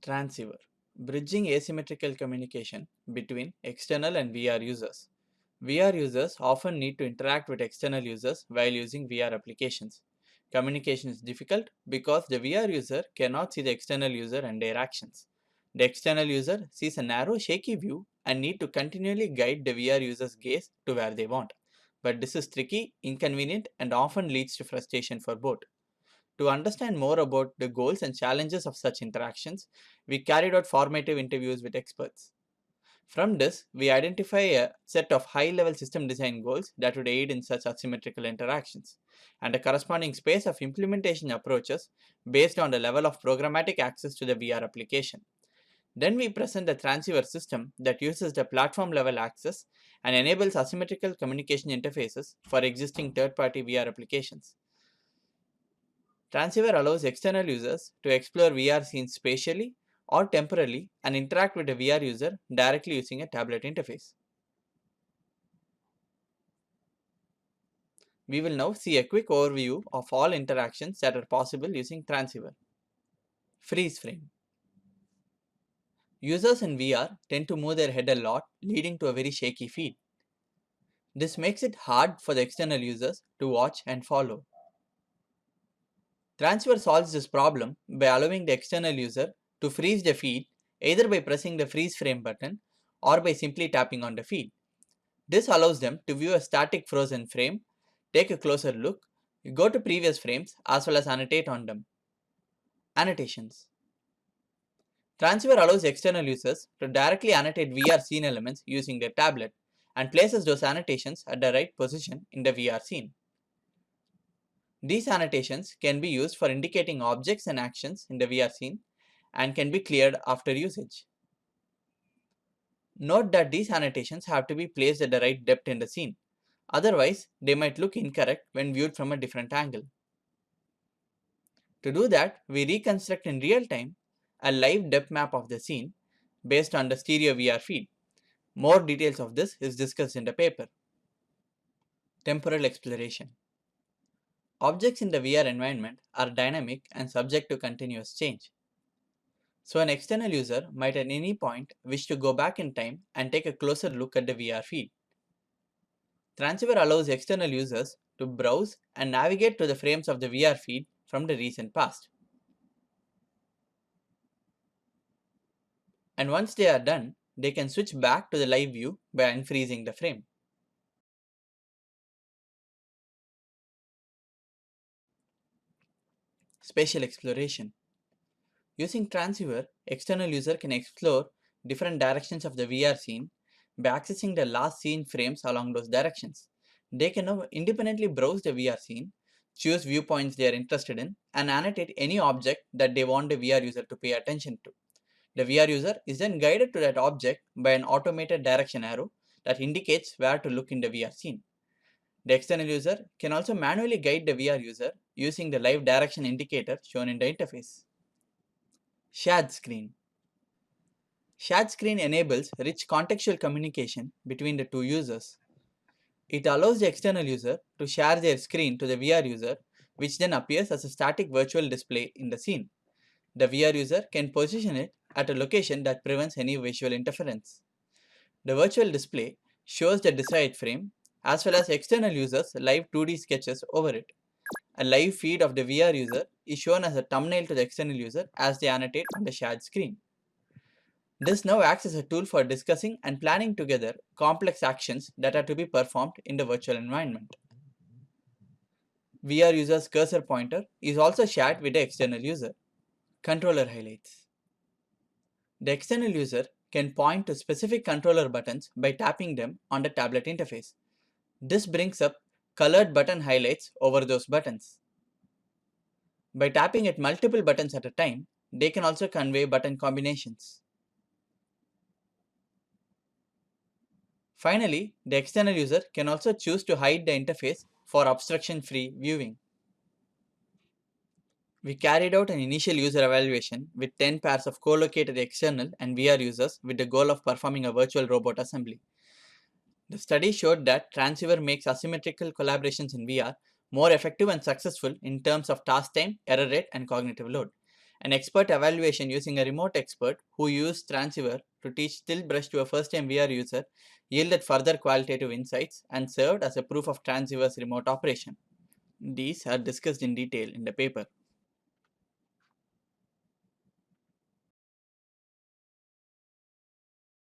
Transceiver, bridging asymmetrical communication between external and VR users. VR users often need to interact with external users while using VR applications. Communication is difficult because the VR user cannot see the external user and their actions. The external user sees a narrow, shaky view and need to continually guide the VR user's gaze to where they want. But this is tricky, inconvenient, and often leads to frustration for both. To understand more about the goals and challenges of such interactions, we carried out formative interviews with experts. From this, we identify a set of high-level system design goals that would aid in such asymmetrical interactions, and a corresponding space of implementation approaches based on the level of programmatic access to the VR application. Then we present the transceiver system that uses the platform-level access and enables asymmetrical communication interfaces for existing third-party VR applications. Transceiver allows external users to explore VR scenes spatially or temporally and interact with the VR user directly using a tablet interface. We will now see a quick overview of all interactions that are possible using Transceiver. Freeze frame. Users in VR tend to move their head a lot, leading to a very shaky feed. This makes it hard for the external users to watch and follow. Transceiver solves this problem by allowing the external user to freeze the feed either by pressing the freeze frame button or by simply tapping on the feed. This allows them to view a static frozen frame, take a closer look, go to previous frames as well as annotate on them. Annotations. Transceiver allows external users to directly annotate VR scene elements using their tablet and places those annotations at the right position in the VR scene. These annotations can be used for indicating objects and actions in the VR scene and can be cleared after usage. Note that these annotations have to be placed at the right depth in the scene, otherwise they might look incorrect when viewed from a different angle. To do that, we reconstruct in real time a live depth map of the scene based on the stereo VR feed. More details of this is discussed in the paper. Temporal exploration. Objects in the VR environment are dynamic and subject to continuous change. So an external user might at any point wish to go back in time and take a closer look at the VR feed. Transceiver allows external users to browse and navigate to the frames of the VR feed from the recent past. And once they are done, they can switch back to the live view by unfreezing the frame. Spatial exploration. Using Transceiver, external user can explore different directions of the VR scene by accessing the last seen frames along those directions. They can now independently browse the VR scene, choose viewpoints they are interested in, and annotate any object that they want the VR user to pay attention to. The VR user is then guided to that object by an automated direction arrow that indicates where to look in the VR scene. The external user can also manually guide the VR user using the live direction indicator shown in the interface. Shared screen. Shared screen enables rich contextual communication between the two users. It allows the external user to share their screen to the VR user, which then appears as a static virtual display in the scene. The VR user can position it at a location that prevents any visual interference. The virtual display shows the desired frame as well as external users' live 2D sketches over it. A live feed of the VR user is shown as a thumbnail to the external user as they annotate on the shared screen. This now acts as a tool for discussing and planning together complex actions that are to be performed in the virtual environment. VR user's cursor pointer is also shared with the external user. Controller highlights. The external user can point to specific controller buttons by tapping them on the tablet interface. This brings up colored button highlights over those buttons. By tapping at multiple buttons at a time, they can also convey button combinations. Finally, the external user can also choose to hide the interface for obstruction-free viewing. We carried out an initial user evaluation with 10 pairs of co-located external and VR users with the goal of performing a virtual robot assembly. The study showed that Transceiver makes asymmetrical collaborations in VR more effective and successful in terms of task time, error rate, and cognitive load. An expert evaluation using a remote expert who used Transceiver to teach Stillbrush to a first-time VR user yielded further qualitative insights and served as a proof of Transceiver's remote operation. These are discussed in detail in the paper.